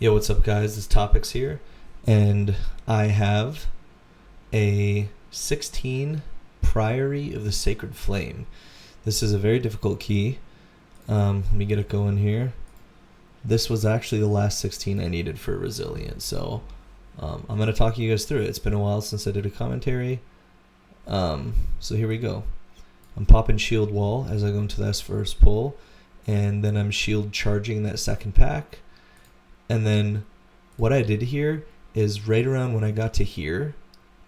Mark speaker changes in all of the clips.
Speaker 1: Yo, what's up, guys? This Topics here, and I have a 16 Priory of the Sacred Flame. This is a very difficult key. Let me get it going here. This was actually the last 16 I needed for Resilient, so I'm going to talk you guys through it. It's been a while since I did a commentary, so here we go. I'm popping Shield Wall as I go into this first pull, and then I'm Shield charging that second pack. And then what I did here is right around when I got to here,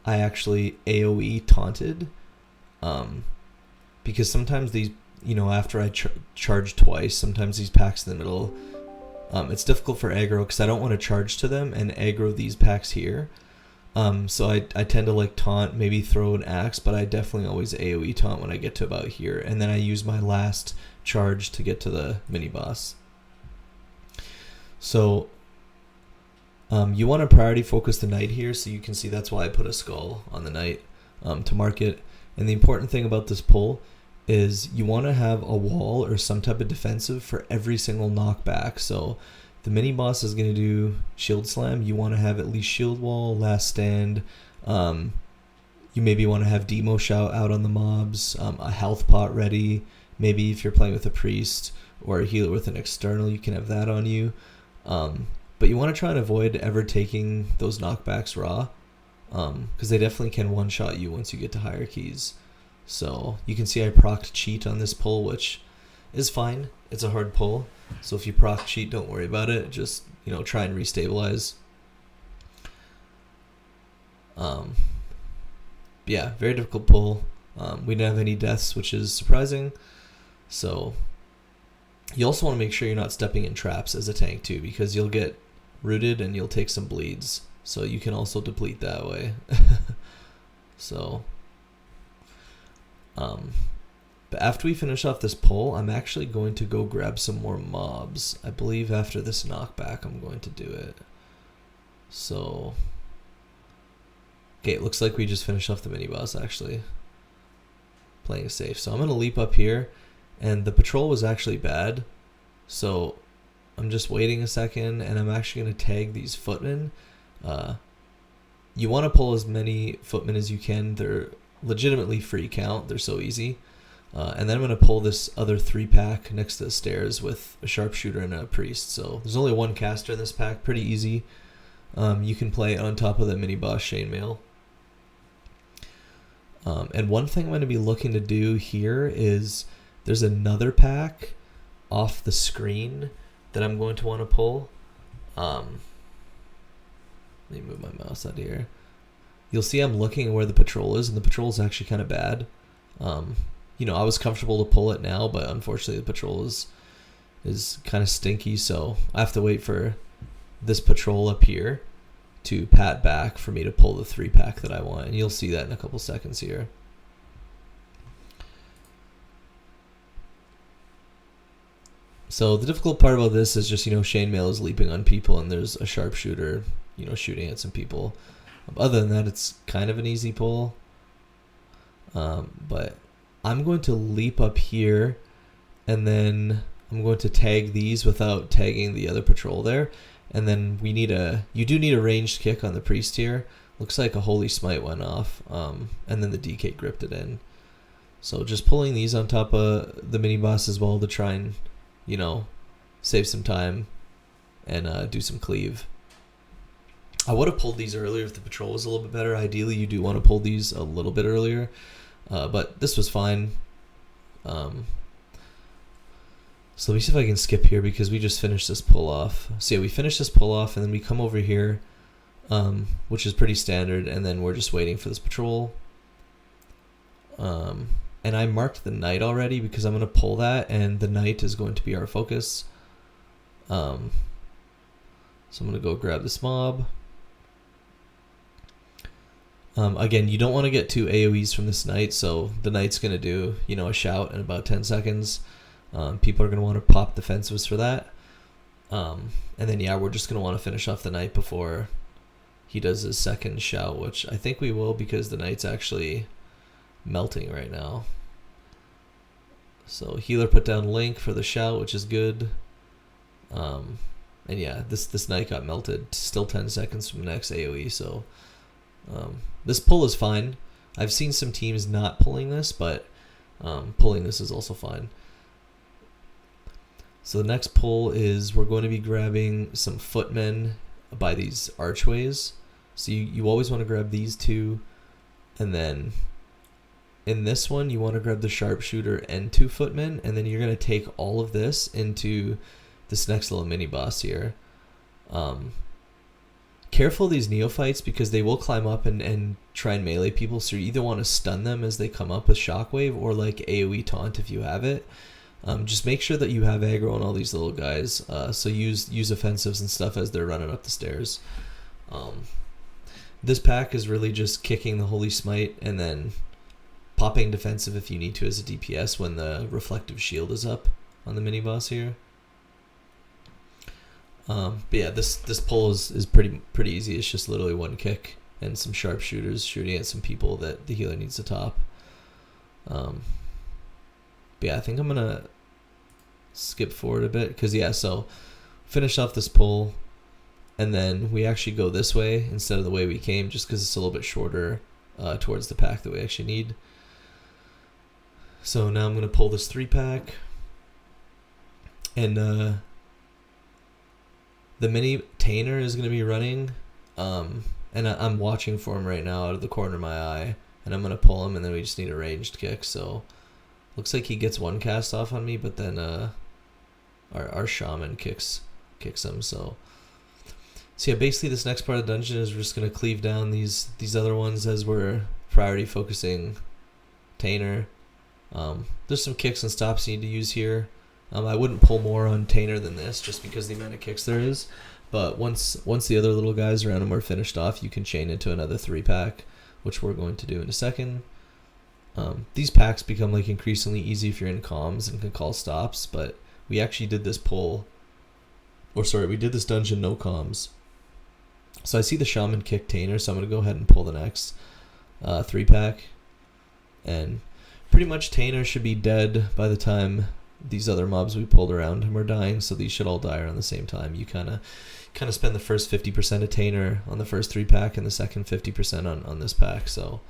Speaker 1: I actually AoE taunted, because sometimes these, after I charge twice, sometimes these packs in the middle, it's difficult for aggro because I don't want to charge to them and aggro these packs here. So I tend to like taunt, maybe throw an axe, but I definitely always AoE taunt when I get to about here. And then I use my last charge to get to the mini boss. So you want to priority focus the knight here, so you can see that's why I put a skull on the knight to mark it. And the important thing about this pull is you want to have a wall or some type of defensive for every single knockback. So the mini boss is going to do shield slam. You want to have at least shield wall, last stand. You maybe want to have demo shout out on the mobs, a health pot ready. Maybe if you're playing with a priest or a healer with an external, you can have that on you. But you want to try and avoid ever taking those knockbacks raw, because they definitely can one-shot you once you get to higher keys. So you can see I procced cheat on this pull, which is fine. It's a hard pull, so if you proc cheat, don't worry about it. Just try and restabilize. Yeah, very difficult pull. We didn't have any deaths, which is surprising. So you also want to make sure you're not stepping in traps as a tank too, because you'll get rooted and you'll take some bleeds. So you can also deplete that way. So, but after we finish off this pull, I'm actually going to go grab some more mobs. I believe after this knockback, I'm going to do it. So, okay, it looks like we just finished off the mini boss actually. Playing it safe. So I'm going to leap up here. And the patrol was actually bad, so I'm just waiting a second, and I'm actually going to tag these footmen. You want to pull as many footmen as you can. They're legitimately free count. They're so easy. And then I'm going to pull this other 3-pack next to the stairs with a sharpshooter and a priest. So there's only one caster in this pack. Pretty easy. You can play on top of the mini boss chainmail. And one thing I'm going to be looking to do here is there's another pack off the screen that I'm going to want to pull. Let me move my mouse out here. You'll see I'm looking at where the patrol is, and the patrol is actually kind of bad. I was comfortable to pull it now, but unfortunately the patrol is kind of stinky, so I have to wait for this patrol up here to pat back for me to pull the 3-pack that I want, and you'll see that in a couple seconds here. So the difficult part about this is just, chainmail is leaping on people and there's a sharpshooter, shooting at some people. Other than that, it's kind of an easy pull. But I'm going to leap up here, and then I'm going to tag these without tagging the other patrol there. And then you do need a ranged kick on the priest here. Looks like a holy smite went off, and then the DK gripped it in. So just pulling these on top of the mini boss as well to try and save some time and do some cleave. I would have pulled these earlier if the patrol was a little bit better. Ideally, you do want to pull these a little bit earlier, but this was fine. So let me see if I can skip here because we just finished this pull off. So yeah, we finished this pull off, and then we come over here, which is pretty standard, and then we're just waiting for this patrol. And I marked the knight already because I'm going to pull that, and the knight is going to be our focus. So I'm going to go grab this mob. Again, you don't want to get 2 AoEs from this knight, so the knight's going to do, a shout in about 10 seconds. People are going to want to pop defensives for that. And then, yeah, we're just going to want to finish off the knight before he does his second shout, which I think we will because the knight's actually melting right now. So healer put down Link for the shout, which is good. And yeah, this knight got melted. Still 10 seconds from the next AoE, so this pull is fine. I've seen some teams not pulling this, but pulling this is also fine. So the next pull is we're going to be grabbing some footmen by these archways. So you always want to grab these two, and then in this one you want to grab the sharpshooter and 2 footmen, and then you're going to take all of this into this next little mini boss here. Careful of these neophytes because they will climb up and try and melee people, so you either want to stun them as they come up with shockwave or like AoE taunt if you have it. Just make sure that you have aggro on all these little guys, so use offensives and stuff as they're running up the stairs. This pack is really just kicking the Holy Smite and then popping defensive if you need to as a DPS when the reflective shield is up on the mini boss here. But yeah, this pull is pretty easy. It's just literally one kick and some sharpshooters shooting at some people that the healer needs to top. But yeah, I think I'm gonna skip forward a bit because yeah, so finish off this pull, and then we actually go this way instead of the way we came, just because it's a little bit shorter towards the pack that we actually need. So now I'm gonna pull this 3-pack, and the mini Tainer is gonna be running, and I'm watching for him right now out of the corner of my eye, and I'm gonna pull him, and then we just need a ranged kick. So looks like he gets one cast off on me, but then our shaman kicks him. So yeah, basically this next part of the dungeon is we're just gonna cleave down these other ones as we're priority focusing Tainer. There's some kicks and stops you need to use here. I wouldn't pull more on Tainer than this just because the amount of kicks there is. But once the other little guys around him are finished off, you can chain into another 3-pack, which we're going to do in a second. These packs become like increasingly easy if you're in comms and can call stops, but we actually did this we did this dungeon no comms. So I see the shaman kick Tainer, so I'm going to go ahead and pull the next 3-pack. And pretty much Tainer should be dead by the time these other mobs we pulled around him are dying, so these should all die around the same time. You kind of spend the first 50% of Tainer on the first 3-pack and the second 50% on this pack, so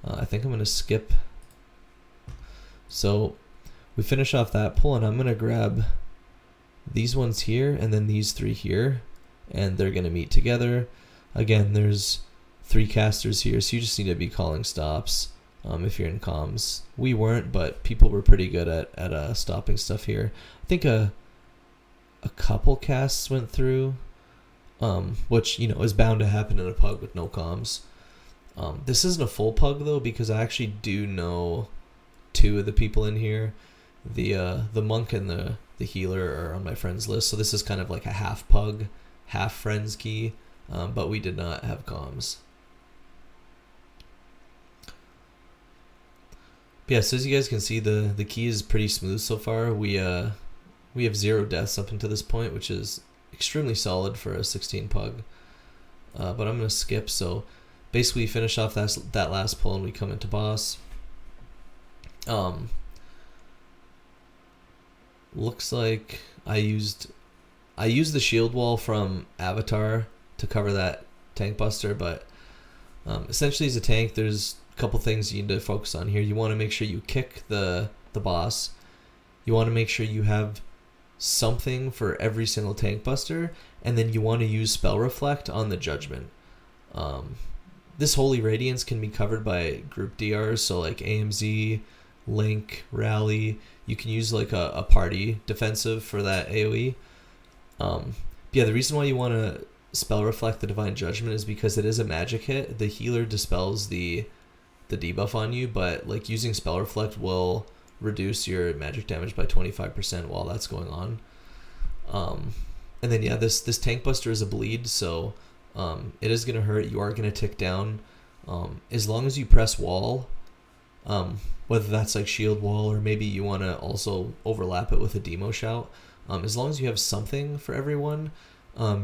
Speaker 1: I think I'm going to skip. So we finish off that pull, and I'm going to grab these ones here and then these 3 here, and they're going to meet together. Again, there's 3 casters here, so you just need to be calling stops if you're in comms. We weren't, but people were pretty good at stopping stuff here. I think a couple casts went through, which is bound to happen in a pug with no comms. This isn't a full pug though, because I actually do know 2 of the people in here. The monk and the healer are on my friends list, so this is kind of like a half pug, half friends key, but we did not have comms. But yeah, so as you guys can see, the key is pretty smooth so far. We have 0 deaths up until this point, which is extremely solid for a 16 pug. But I'm gonna skip. So basically, finish off that last pull, and we come into boss. Looks like I used the shield wall from Avatar to cover that tank buster, but essentially as a tank, there's a couple things you need to focus on here. You want to make sure you kick the boss. You want to make sure you have something for every single tank buster, and then you want to use spell reflect on the judgment. This Holy Radiance can be covered by group DRs, so like AMZ, Link, Rally. You can use like a party defensive for that AoE. Yeah, the reason why you want to spell reflect the Divine Judgment is because it is a magic hit. The healer dispels the debuff on you, but like using spell reflect will reduce your magic damage by 25% while that's going on. And then yeah, this tank buster is a bleed, so it is gonna hurt. You are gonna tick down. As long as you press wall, whether that's like shield wall or maybe you want to also overlap it with a demo shout, as long as you have something for everyone,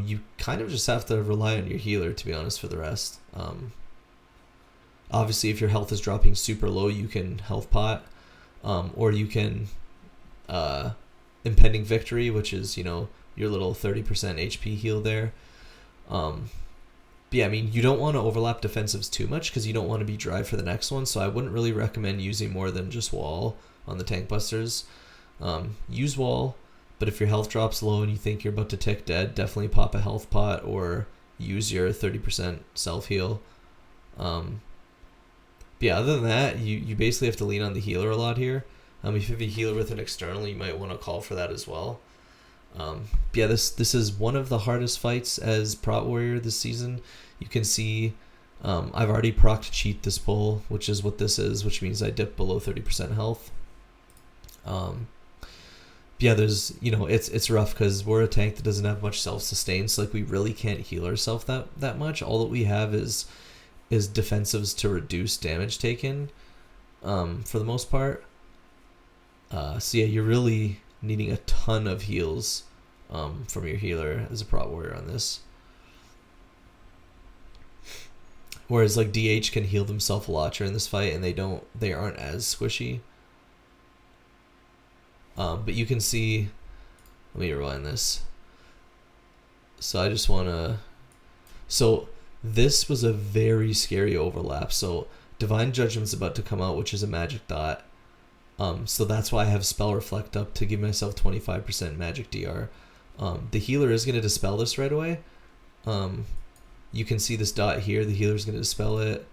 Speaker 1: you kind of just have to rely on your healer, to be honest, for the rest. Obviously, if your health is dropping super low, you can health pot, or you can impending victory, which is your little 30% HP heal there. But yeah, I mean, you don't want to overlap defensives too much because you don't want to be dry for the next one. So I wouldn't really recommend using more than just wall on the tank busters. Use wall, but if your health drops low and you think you're about to tick dead, definitely pop a health pot or use your 30% self heal. But yeah, other than that, you basically have to lean on the healer a lot here. If you have a healer with an external, you might want to call for that as well. Yeah, this is one of the hardest fights as Prot Warrior this season. You can see I've already procced cheat this pull, which is what this is, which means I dip below 30% health. Yeah, there's, it's rough because we're a tank that doesn't have much self-sustain, so like we really can't heal ourselves that much. All that we have is defensives to reduce damage taken for the most part. So yeah, you're really needing a ton of heals from your healer as a Prot Warrior on this. Whereas like DH can heal themselves a lot during this fight, and they aren't as squishy. But you can see, let me rewind this. So I just want to, so this was a very scary overlap. So Divine Judgment's about to come out, which is a magic dot. So that's why I have Spell Reflect up to give myself 25% magic DR. The healer is going to dispel this right away. You can see this dot here. The healer's going to dispel it.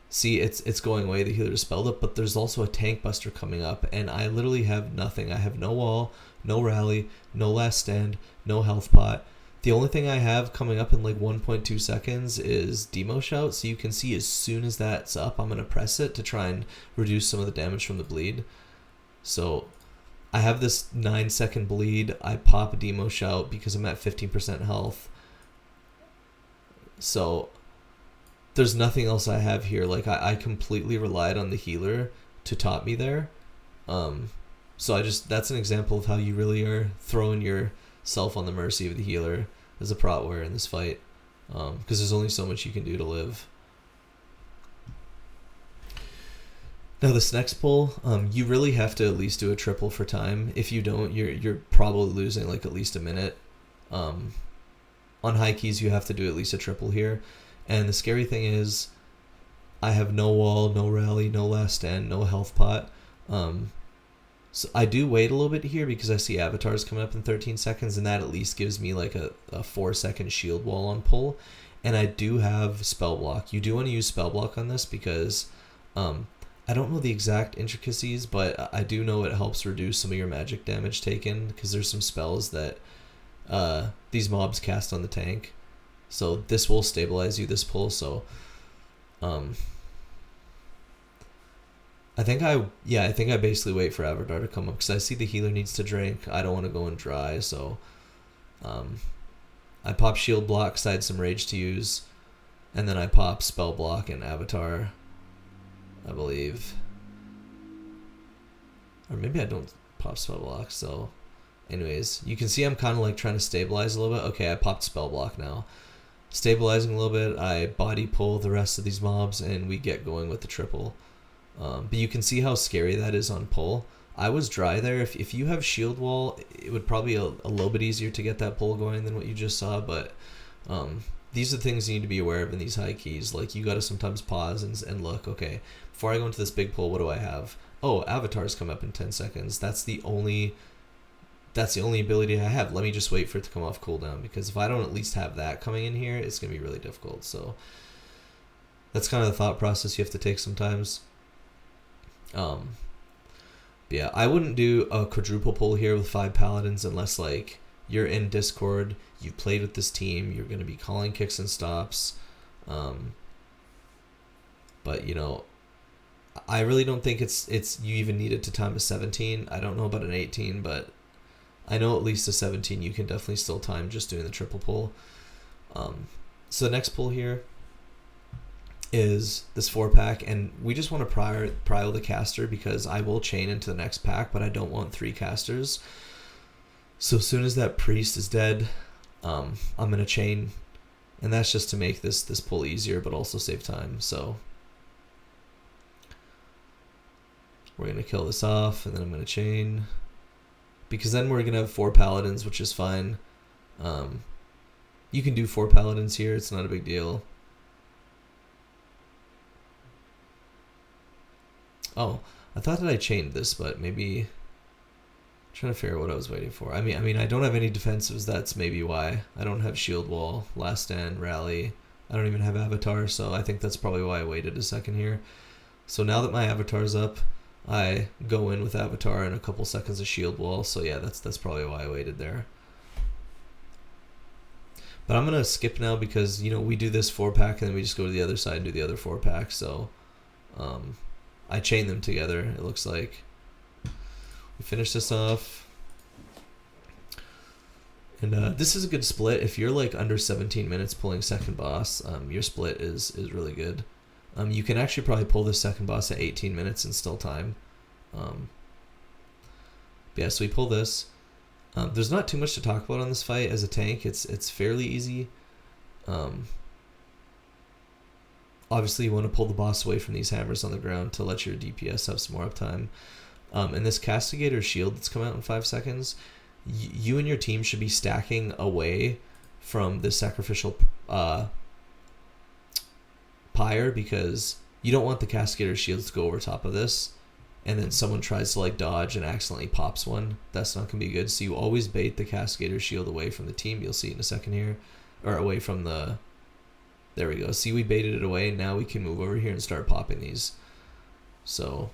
Speaker 1: See, it's going away. The healer dispelled it, but there's also a tank buster coming up, and I literally have nothing. I have no wall, no rally, no last stand, no health pot. The only thing I have coming up in like 1.2 seconds is Demo Shout, so you can see as soon as that's up, I'm going to press it to try and reduce some of the damage from the bleed. So I have this 9-second bleed. I pop a Demo Shout because I'm at 15% health. So there's nothing else I have here. Like I completely relied on the healer to top me there. So that's an example of how you really are throwing yourself on the mercy of the healer as a Prot Warrior in this fight, because there's only so much you can do to live. Now this next pull, you really have to at least do a triple for time. If you don't, you're probably losing like at least a minute. On high keys, you have to do at least a triple here. And the scary thing is, I have no wall, no rally, no last stand, no health pot. So I do wait a little bit here because I see avatars coming up in 13 seconds, and that at least gives me like a 4-second shield wall on pull. And I do have spell block. You do want to use spell block on this because I don't know the exact intricacies, but I do know it helps reduce some of your magic damage taken because there's some spells that these mobs cast on the tank. So this will stabilize you, this pull. So I think I basically wait for Avatar to come up because I see the healer needs to drink. I don't want to go in dry, so I pop shield block because I had some rage to use, and then I pop spell block and Avatar, I believe. Or maybe I don't pop spell block, so anyways, you can see I'm kind of like trying to stabilize a little bit. Okay, I popped spell block now. Stabilizing a little bit, I body pull the rest of these mobs, and we get going with the triple. But you can see how scary that is on pull. I was dry there. If you have shield wall, it would probably be a little bit easier to get that pull going than what you just saw, but these are things you need to be aware of in these high keys. Like, you got to sometimes pause and look, okay, before I go into this big pull, what do I have? Oh, avatars come up in 10 seconds. That's the only ability I have. Let me just wait for it to come off cooldown, because if I don't at least have that coming in here, it's going to be really difficult. So that's kind of the thought process you have to take sometimes. Yeah, I wouldn't do a quadruple pull here with 5 paladins unless like you're in Discord, you've played with this team, you're going to be calling kicks and stops. But you know, I really don't think it's you even need it to time a 17. I don't know about an 18, but I know at least a 17 you can definitely still time just doing the triple pull. So the next pull here is this 4-pack, and we just want to prio the caster because I will chain into the next pack, but I don't want 3 casters. So as soon as that priest is dead, I'm going to chain, and that's just to make this pull easier but also save time. So we're going to kill this off, and then I'm going to chain, because then we're going to have 4 paladins, which is fine. You can do 4 paladins here. It's not a big deal. Oh, I thought that I chained this, but maybe I'm trying to figure out what I was waiting for. I mean, I don't have any defensives. That's maybe why. I don't have shield wall, last stand, rally. I don't even have avatar, so I think that's probably why I waited a second here. So now that my avatar's up, I go in with avatar and a couple seconds of shield wall. So yeah, that's probably why I waited there. But I'm gonna skip now because we do this 4-pack and then we just go to the other side and do the other 4-pack. So I chain them together. It looks like we finish this off, and this is a good split. If you're like under 17 minutes pulling second boss, your split is really good. You can actually probably pull this second boss at 18 minutes and still time. Yeah, so we pull this. There's not too much to talk about on this fight as a tank. It's fairly easy. Obviously, you want to pull the boss away from these hammers on the ground to let your DPS have some more uptime. And this Castigator shield that's come out in 5 seconds, you and your team should be stacking away from the sacrificial pyre, because you don't want the Castigator shields to go over top of this and then someone tries to like dodge and accidentally pops one. That's not going to be good. So you always bait the Castigator shield away from the team. You'll see it in a second here. Or away from the... There we go. See, we baited it away. Now we can move over here and start popping these. So...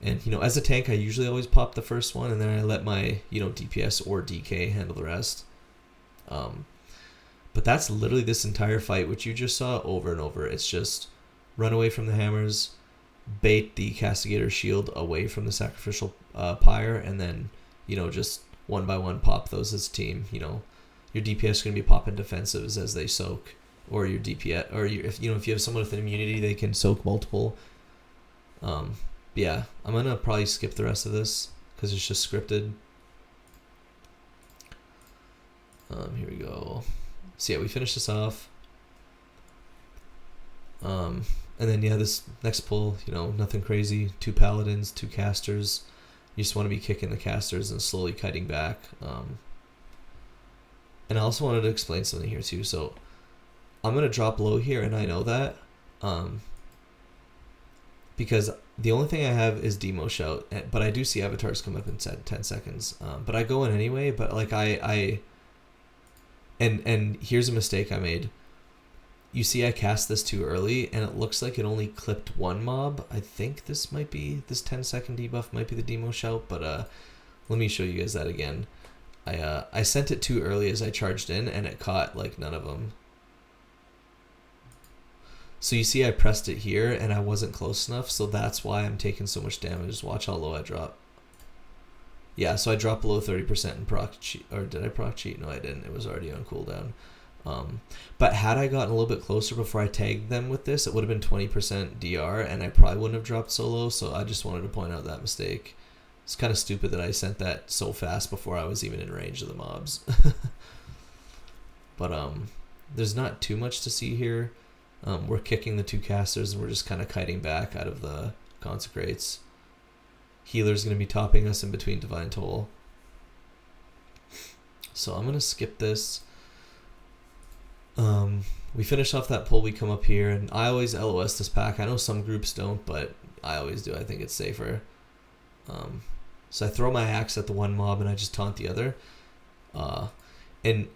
Speaker 1: And, as a tank, I usually always pop the first one, and then I let my, DPS or DK handle the rest. But that's literally this entire fight, which you just saw over and over. It's just run away from the hammers, bait the Castigator shield away from the sacrificial pyre, and then, just one by one pop those as a team. Your DPS is going to be popping defensives as they soak, or your DPS, or if you have someone with an immunity, they can soak multiple. Yeah, I'm going to probably skip the rest of this because it's just scripted. Here we go. So yeah, we finish this off. And then yeah, this next pull, nothing crazy. 2 paladins, 2 casters. You just want to be kicking the casters and slowly kiting back. And I also wanted to explain something here too. So I'm going to drop low here, and I know that. Because the only thing I have is Demo Shout, but I do see avatars come up in 10 seconds. But I go in anyway, but like and here's a mistake I made. You see I cast this too early, and it looks like it only clipped 1 mob. I think this 10-second debuff might be the Demo Shout, but let me show you guys that again. I sent it too early as I charged in, and it caught like none of them. So you see I pressed it here and I wasn't close enough, so that's why I'm taking so much damage. Watch how low I drop. Yeah, so I dropped below 30% in proc cheat. Or did I proc cheat? No, I didn't. It was already on cooldown. But had I gotten a little bit closer before I tagged them with this, it would have been 20% DR, and I probably wouldn't have dropped so low, so I just wanted to point out that mistake. It's kind of stupid that I sent that so fast before I was even in range of the mobs. But there's not too much to see here. We're kicking the 2 casters, and we're just kind of kiting back out of the consecrates. Healer's going to be topping us in between Divine Toll. So I'm going to skip this. We finish off that pull, we come up here, and I always LOS this pack. I know some groups don't, but I always do. I think it's safer. So I throw my axe at the one mob, and I just taunt the other. And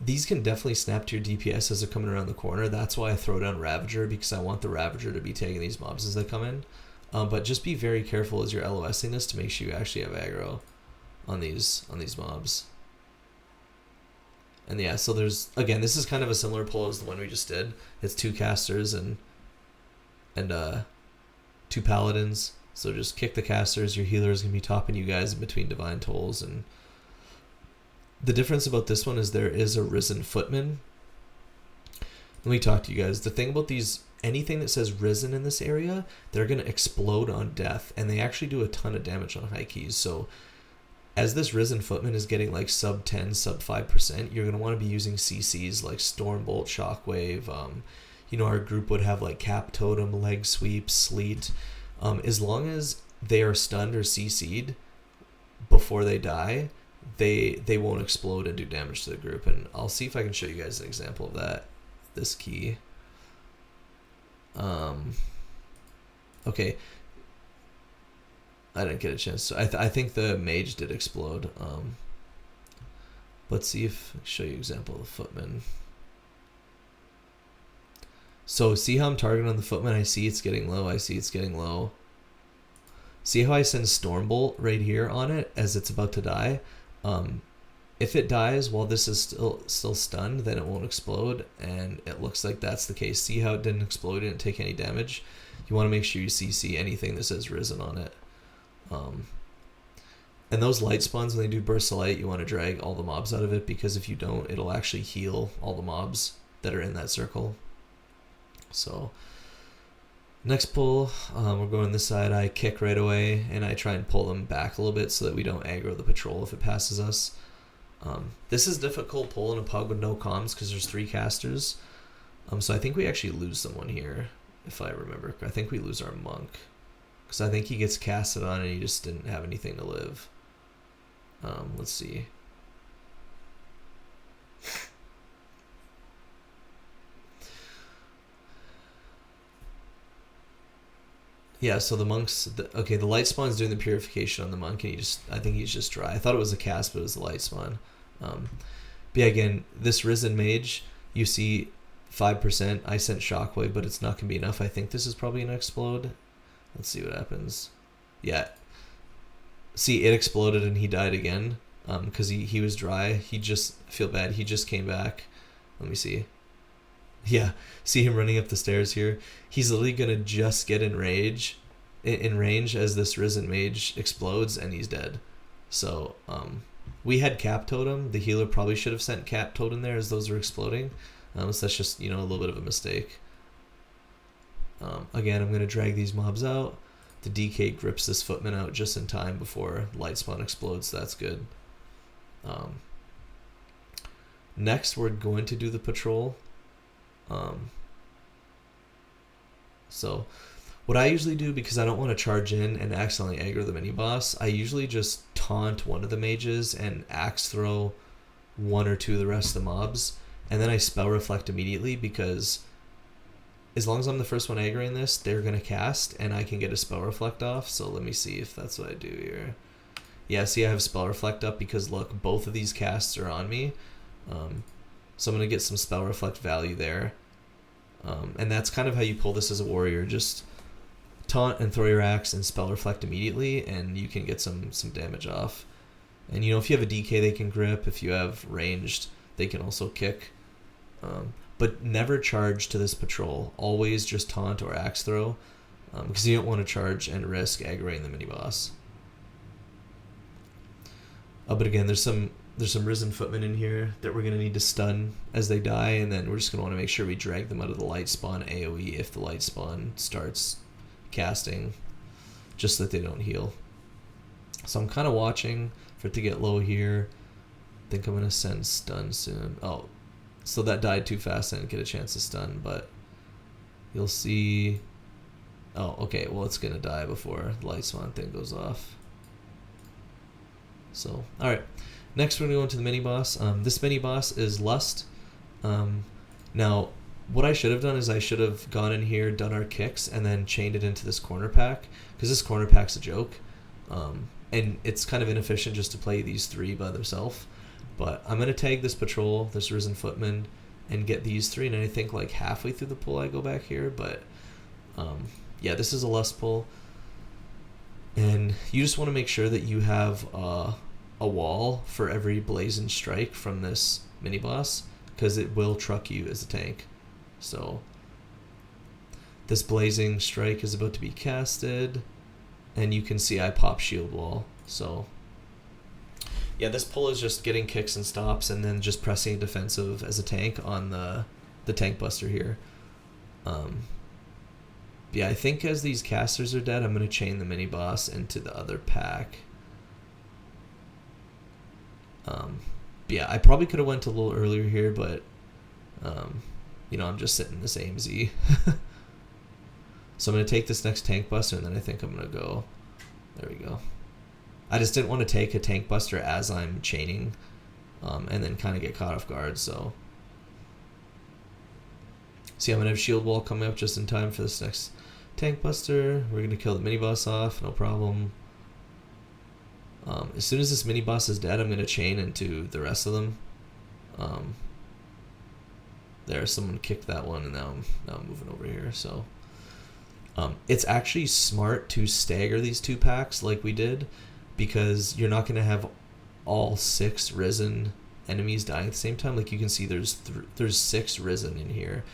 Speaker 1: these can definitely snap to your DPS as they're coming around the corner. That's why I throw down Ravager, because I want the Ravager to be taking these mobs as they come in. But just be very careful as you're LOSing this to make sure you actually have aggro on these mobs. And yeah, so there's, again, this is kind of a similar pull as the one we just did. It's 2 casters and 2 paladins. So just kick the casters. Your healer is going to be topping you guys in between Divine Tolls. And the difference about this one is there is a Risen Footman. Let me talk to you guys. The thing about these, anything that says Risen in this area, they're going to explode on death. And they actually do a ton of damage on high keys. So as this Risen Footman is getting like sub 10, sub 5%, you're going to want to be using CCs like Stormbolt, Shockwave. Our group would have like Cap Totem, Leg Sweep, Sleet. As long as they are stunned or CC'd before they die, they won't explode and do damage to the group. And I'll see if I can show you guys an example of that. This key. Okay. I didn't get a chance to. I think the mage did explode. Let's see if I can show you an example of the footman. So see how I'm targeting on the footman? I see it's getting low. I see it's getting low. See how I send Stormbolt right here on it as it's about to die? If it dies while this is still stunned, then it won't explode, and it looks like that's the case. See how it didn't explode, didn't take any damage? You want to make sure you CC anything that says risen on it. And those light spawns, when they do burst of light, you want to drag all the mobs out of it, because if you don't, it'll actually heal all the mobs that are in that circle. So next pull, we're going this side. I kick right away, and I try and pull them back a little bit so that we don't aggro the patrol if it passes us. This is difficult pull in a pug with no comms because there's 3 casters. So I think we actually lose someone here, if I remember. I think we lose our monk, because I think he gets casted on and he just didn't have anything to live. Let's see. Yeah, so the monk's okay. The light spawn's doing the purification on the monk, and I think he's just dry. I thought it was a cast, but it was the light spawn. But yeah, again, this risen mage, you see 5%. I sent shockwave, but it's not gonna be enough. I think this is probably gonna explode. Let's see what happens. Yeah. See, it exploded and he died again. Because he was dry. I feel bad. He just came back. Let me see. Yeah, see him running up the stairs here. He's literally gonna just get in range as this risen mage explodes, and he's dead. So we had cap totem. The healer probably should have sent cap totem there as those were exploding. So that's just a little bit of a mistake. Again, I'm gonna drag these mobs out. The DK grips this footman out just in time before light spawn explodes. So that's good. Next, we're going to do the patrol. So what I usually do, because I don't want to charge in and accidentally aggro the mini boss, I usually just taunt one of the mages and axe throw 1 or 2 of the rest of the mobs, and then I spell reflect immediately, because as long as I'm the first one aggroing this, they're gonna cast and I can get a spell reflect off. So let me see if that's what I do here. Yeah, see, I have spell reflect up because look, both of these casts are on me. So I'm gonna get some spell reflect value there. And that's kind of how you pull this as a warrior. Just taunt and throw your axe and spell reflect immediately, and you can get some damage off. And if you have a DK, they can grip. If you have ranged, they can also kick. But never charge to this patrol. Always just taunt or axe throw, because you don't want to charge and risk aggroing the mini boss. But again, there's some risen footmen in here that we're going to need to stun as they die, and then we're just going to want to make sure we drag them out of the light spawn AoE if the light spawn starts casting, just so that they don't heal. So I'm kind of watching for it to get low here. I think I'm going to send stun soon. Oh, so that died too fast. I didn't get a chance to stun, but you'll see. Oh, okay, well, it's going to die before the light spawn thing goes off. So, alright. Next, we're going to go into the mini-boss. This mini-boss is Lust. Now, what I should have done is I should have gone in here, done our kicks, and then chained it into this corner pack, because this corner pack's a joke. And it's kind of inefficient just to play these 3 by themselves. But I'm going to tag this patrol, this Risen Footman, and get these 3, and I think like halfway through the pull I go back here. But yeah, this is a Lust pull. And you just want to make sure that you have a wall for every blazing strike from this mini boss, because it will truck you as a tank. So this blazing strike is about to be casted, and you can see I pop shield wall. So yeah, this pull is just getting kicks and stops, and then just pressing defensive as a tank on the tank buster here. Yeah, I think as these casters are dead, I'm going to chain the mini boss into the other pack. Yeah, I probably could have went a little earlier here, but I'm just sitting in this AMZ. So I'm going to take this next tank buster, and then I think I'm going to go. There we go. I just didn't want to take a tank buster as I'm chaining, and then kind of get caught off guard. So see, I'm gonna have shield wall coming up just in time for this next tank buster. We're gonna kill the mini boss off, no problem. As soon as this mini boss is dead, I'm gonna chain into the rest of them. There, someone kicked that one, and now I'm moving over here. So it's actually smart to stagger these 2 packs like we did, because you're not gonna have all 6 risen enemies dying at the same time. Like you can see, there's 6 risen in here.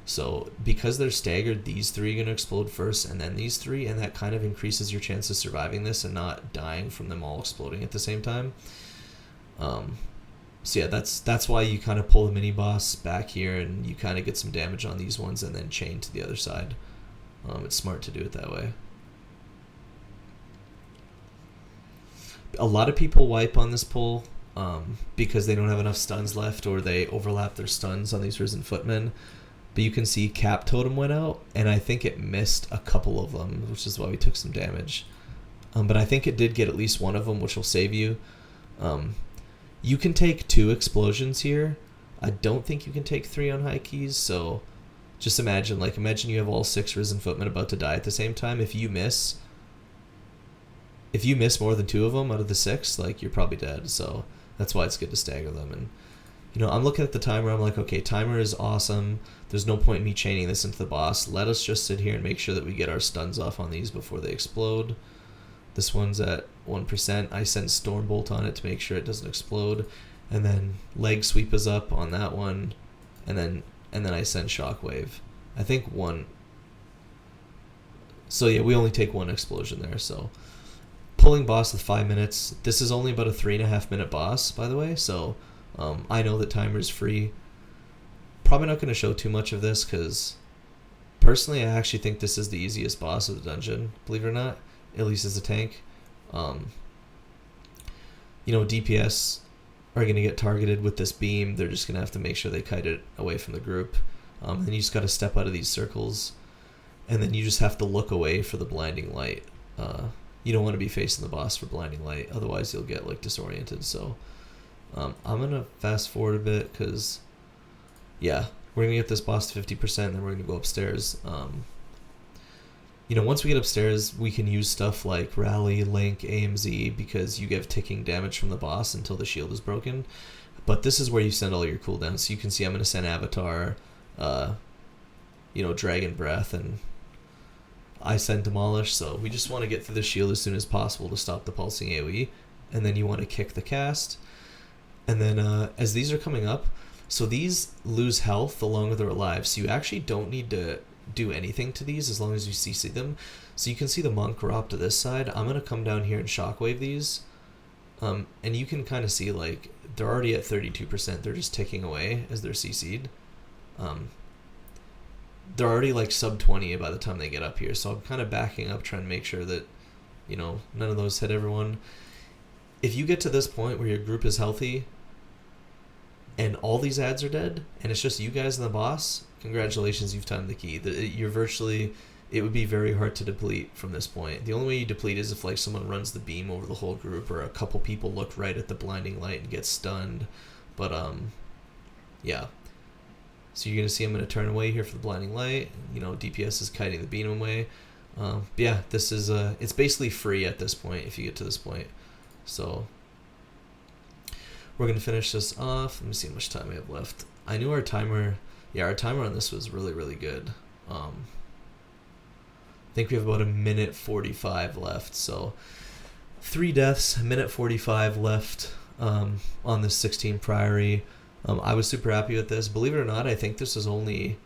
Speaker 1: So because they're staggered, these 3 are going to explode first and then these 3, and that kind of increases your chance of surviving this and not dying from them all exploding at the same time. So yeah, that's why you kind of pull the mini boss back here and you kind of get some damage on these ones and then chain to the other side. It's smart to do it that way. A lot of people wipe on this pull because they don't have enough stuns left, or they overlap their stuns on these risen footmen. But you can see Cap Totem went out, and I think it missed a couple of them, which is why we took some damage. But I think it did get at least one of them, which will save you. You can take 2 explosions here. I don't think you can take 3 on high keys, so just imagine you have all 6 risen footmen about to die at the same time. If you miss more than 2 of them out of the 6, like, you're probably dead. So that's why it's good to stagger them. And I'm looking at the timer. I'm like, okay, timer is awesome. There's no point in me chaining this into the boss. Let us just sit here and make sure that we get our stuns off on these before they explode. This one's at 1%. I sent Stormbolt on it to make sure it doesn't explode. And then leg sweep is up on that one. And then I sent Shockwave. I think 1. So yeah, we only take 1 explosion there. So pulling boss with 5 minutes. This is only about a 3.5 minute boss, by the way. So I know that timer's free. Probably not going to show too much of this because personally I actually think this is the easiest boss of the dungeon, believe it or not, at least as a tank. DPS are going to get targeted with this beam. They're just going to have to make sure they kite it away from the group. Then you just got to step out of these circles, and then you just have to look away for the blinding light. You don't want to be facing the boss for blinding light, otherwise you'll get disoriented. So I'm going to fast forward a bit because, yeah, we're going to get this boss to 50%, and then we're going to go upstairs. Once we get upstairs, we can use stuff like Rally, Link, AMZ, because you get ticking damage from the boss until the shield is broken. But this is where you send all your cooldowns. So you can see I'm going to send Avatar, Dragon Breath, and I send Demolish. So we just want to get through the shield as soon as possible to stop the pulsing AoE. And then you want to kick the cast. And then as these are coming up, so these lose health along with their alive. So you actually don't need to do anything to these as long as you CC them. So you can see the monk Rop to this side. I'm going to come down here and shockwave these. And you can kind of see they're already at 32%. They're just ticking away as they're CC'd. They're already sub 20 by the time they get up here. So I'm kind of backing up, trying to make sure that, none of those hit everyone. If you get to this point where your group is healthy and all these ads are dead and it's just you guys and the boss, congratulations, you've timed the key. It would be very hard to deplete from this point. The only way you deplete is if someone runs the beam over the whole group, or a couple people look right at the blinding light and get stunned. But yeah. So you're gonna see I'm gonna turn away here for the blinding light. DPS is kiting the beam away. But yeah, this is it's basically free at this point if you get to this point. So we're gonna finish this off. Let me see how much time we have left. I knew our timer. Yeah, our timer on this was really, really good. I think we have about 1:45 left. So 3 deaths, 1:45 left on this 16 Priory. I was super happy with this. Believe it or not, I think this was only,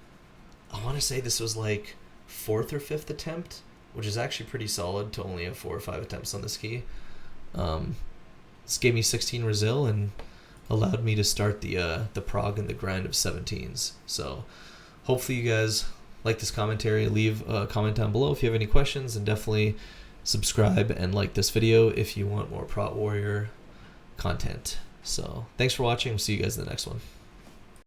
Speaker 1: I want to say this was 4th or 5th attempt, which is actually pretty solid to only have 4 or 5 attempts on this key. This gave me 16 Resil and allowed me to start the prog and the grind of 17s. So hopefully you guys like this commentary. Leave a comment down below if you have any questions, and definitely subscribe and like this video if you want more Prot Warrior content. So thanks for watching. We'll see you guys in the next one.